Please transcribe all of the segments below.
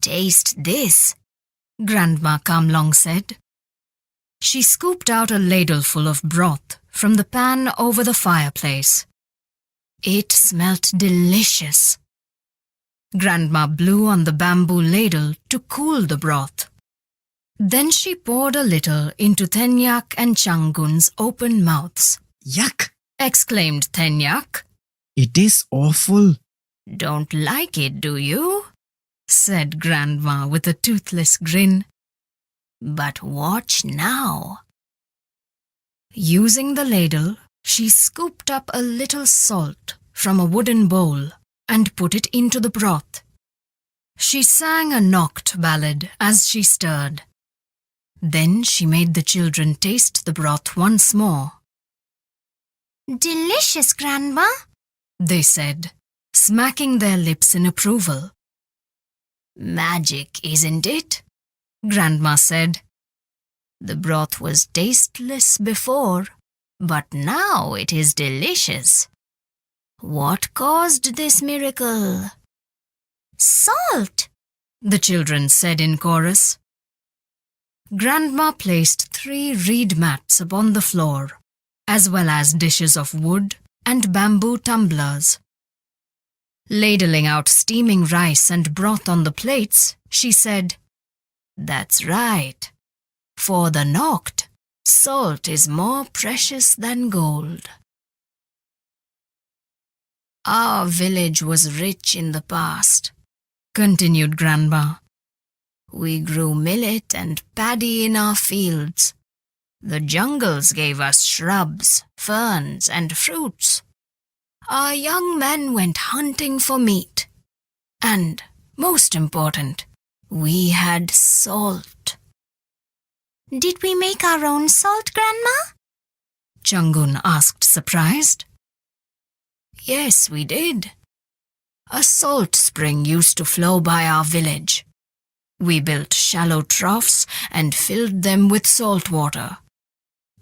Taste this, Grandma Kamlong said. She scooped out a ladleful of broth from the pan over the fireplace. It smelt delicious. Grandma blew on the bamboo ladle to cool the broth. Then she poured a little into Tenyak and Changun's open mouths. Yuck! Exclaimed Tenyak. It is awful. Don't like it, do you? Said Grandma with a toothless grin. But watch now. Using the ladle, she scooped up a little salt from a wooden bowl and put it into the broth. She sang a Nokt ballad as she stirred. Then she made the children taste the broth once more. Delicious, Grandma, they said, smacking their lips in approval. Magic, isn't it? Grandma said. The broth was tasteless before, but now it is delicious. What caused this miracle? Salt, the children said in chorus. Grandma placed 3 reed mats upon the floor, as well as dishes of wood and bamboo tumblers. Ladling out steaming rice and broth on the plates, she said, That's right. For the Nokt, salt is more precious than gold. Our village was rich in the past, continued Grandma. We grew millet and paddy in our fields. The jungles gave us shrubs, ferns, and fruits. Our young men went hunting for meat. And, most important, we had salt. Did we make our own salt, Grandma? Changun asked, surprised. Yes, we did. A salt spring used to flow by our village. We built shallow troughs and filled them with salt water.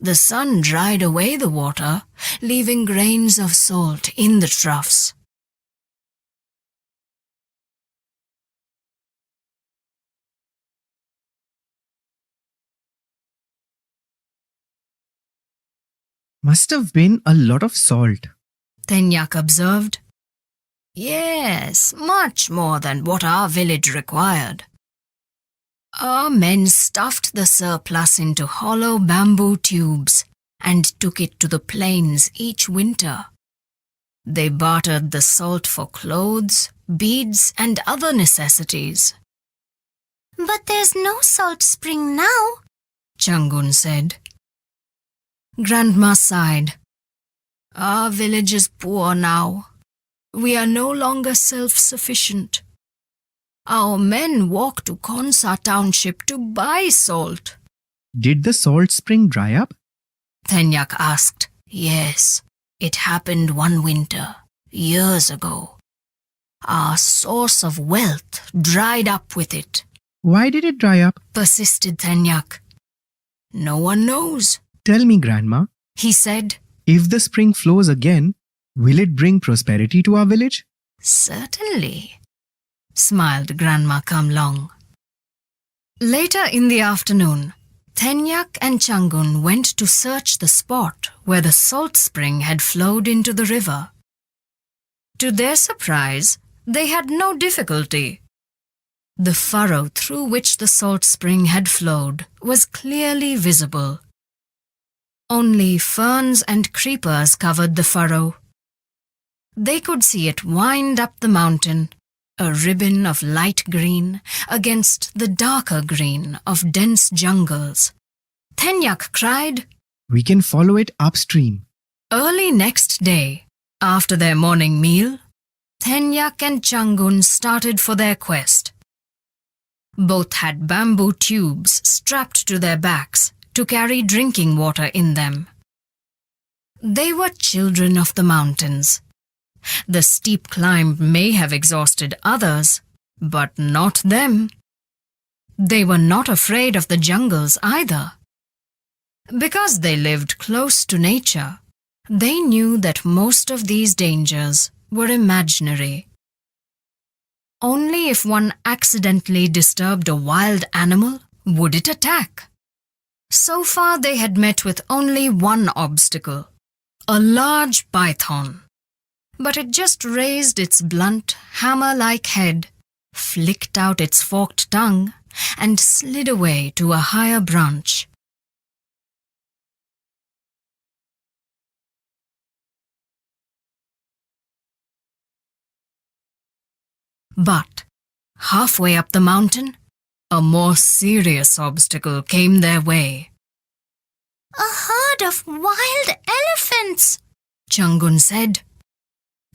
The sun dried away the water, leaving grains of salt in the troughs. Must have been a lot of salt, Tenyak observed. Yes, much more than what our village required. Our men stuffed the surplus into hollow bamboo tubes and took it to the plains each winter. They bartered the salt for clothes, beads, and other necessities. But there's no salt spring now, Changun said. Grandma sighed. Our village is poor now. We are no longer self-sufficient. Our men walk to Konsa Township to buy salt. Did the salt spring dry up? Tenyak asked. Yes, it happened one winter, years ago. Our source of wealth dried up with it. Why did it dry up? Persisted Tenyak. No one knows. Tell me, Grandma, He said. If the spring flows again, will it bring prosperity to our village? Certainly, smiled Grandma Kamlong. Later in the afternoon, Tenyak and Changun went to search the spot where the salt spring had flowed into the river. To their surprise, they had no difficulty. The furrow through which the salt spring had flowed was clearly visible. Only ferns and creepers covered the furrow. They could see it wind up the mountain, a ribbon of light green against the darker green of dense jungles. Tenyak cried. We can follow it upstream. Early next day, after their morning meal, Tenyak and Changun started for their quest. Both had bamboo tubes strapped to their backs to carry drinking water in them. They were children of the mountains. The steep climb may have exhausted others, but not them. They were not afraid of the jungles either. Because they lived close to nature, they knew that most of these dangers were imaginary. Only if one accidentally disturbed a wild animal would it attack. So far they had met with only one obstacle, a large python. But it just raised its blunt, hammer-like head, flicked out its forked tongue, and slid away to a higher branch. But, halfway up the mountain, a more serious obstacle came their way. A herd of wild elephants, Changun said.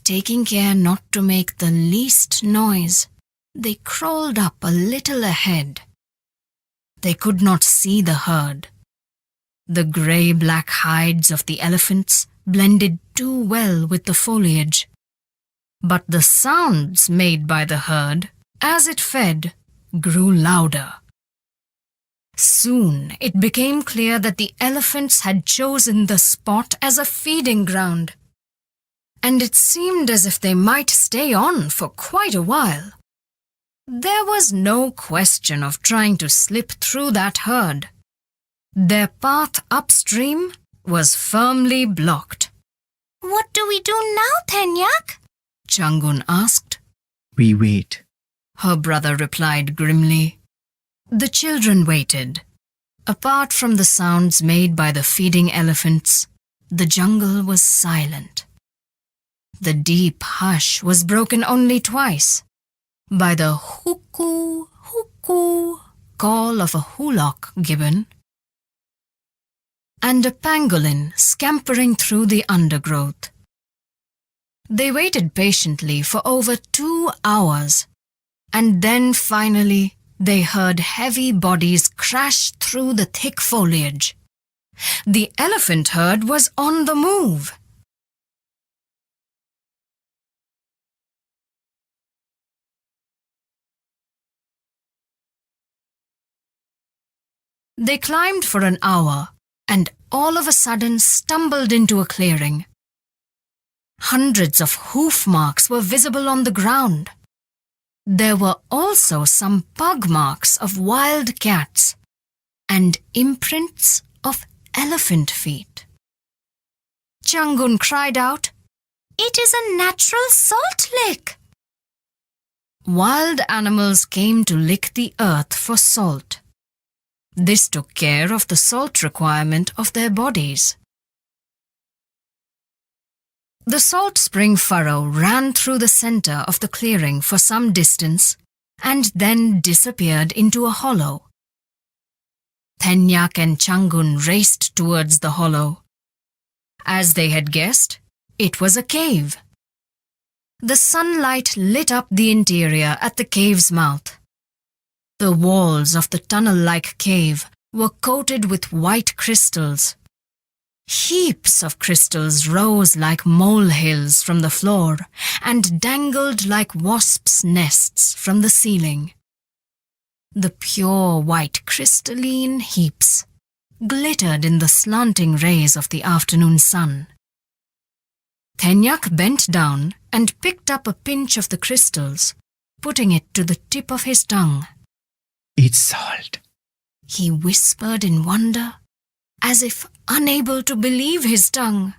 Taking care not to make the least noise, they crawled up a little ahead. They could not see the herd. The grey-black hides of the elephants blended too well with the foliage. But the sounds made by the herd, as it fed, grew louder. Soon it became clear that the elephants had chosen the spot as a feeding ground, and it seemed as if they might stay on for quite a while. There was no question of trying to slip through that herd. Their path upstream was firmly blocked. What do we do now, Tenyak? Changun asked. We wait. Her brother replied grimly. The children waited. Apart from the sounds made by the feeding elephants, the jungle was silent. The deep hush was broken only twice, by the hoo-coo, hoo-coo call of a hoolock gibbon, and a pangolin scampering through the undergrowth. They waited patiently for over 2 hours, and then finally they heard heavy bodies crash through the thick foliage. The elephant herd was on the move. They climbed for an hour and all of a sudden stumbled into a clearing. Hundreds of hoof marks were visible on the ground. There were also some pug marks of wild cats and imprints of elephant feet. Changun cried out, It is a natural salt lick. Wild animals came to lick the earth for salt. This took care of the salt requirement of their bodies. The salt spring furrow ran through the center of the clearing for some distance and then disappeared into a hollow. Tenyak and Changun raced towards the hollow. As they had guessed, it was a cave. The sunlight lit up the interior at the cave's mouth. The walls of the tunnel-like cave were coated with white crystals. Heaps of crystals rose like molehills from the floor and dangled like wasps' nests from the ceiling. The pure white crystalline heaps glittered in the slanting rays of the afternoon sun. Tenyak bent down and picked up a pinch of the crystals, putting it to the tip of his tongue. It's salt. He whispered in wonder, as if unable to believe his tongue.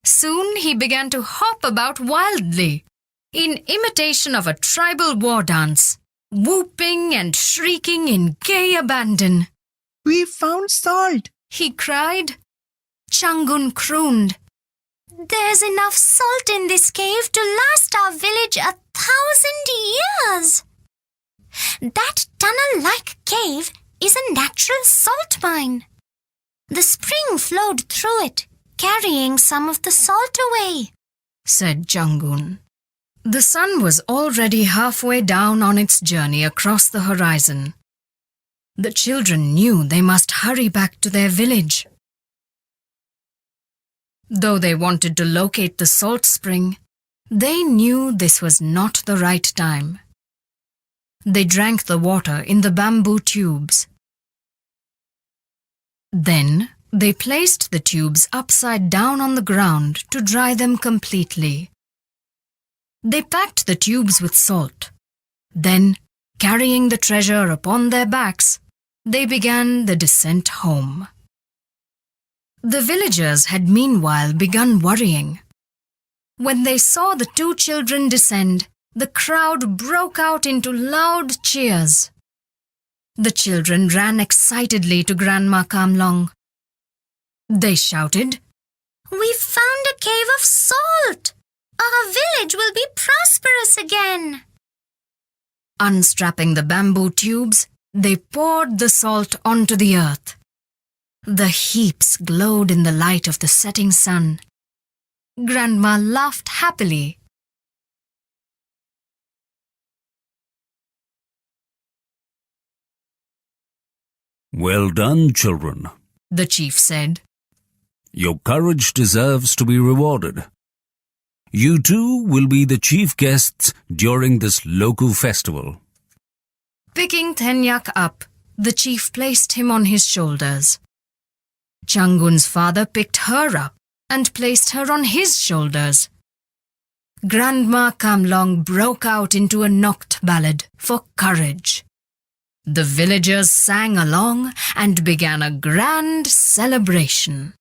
Soon he began to hop about wildly, in imitation of a tribal war dance, whooping and shrieking in gay abandon. We found salt. He cried. Changun crooned. There's enough salt in this cave to last our village 1,000 years. That tunnel-like cave is a natural salt mine. The spring flowed through it, carrying some of the salt away, said Changun. The sun was already halfway down on its journey across the horizon. The children knew they must hurry back to their village. Though they wanted to locate the salt spring, they knew this was not the right time. They drank the water in the bamboo tubes. Then they placed the tubes upside down on the ground to dry them completely. They packed the tubes with salt, Then, carrying the treasure upon their backs, they began the descent home. The villagers had meanwhile begun worrying. When they saw the two children descend, the crowd broke out into loud cheers. The children ran excitedly to Grandma Kamlong. They shouted, "We found a cave of salt! Our village will be prosperous again!" Unstrapping the bamboo tubes, they poured the salt onto the earth. The heaps glowed in the light of the setting sun. Grandma laughed happily. "Well done, children," the chief said. "Your courage deserves to be rewarded. You too will be the chief guests during this local festival." Picking Tenyak up, the chief placed him on his shoulders. Changun's father picked her up and placed her on his shoulders. Grandma Kamlong broke out into a Nokt ballad for courage. The villagers sang along and began a grand celebration.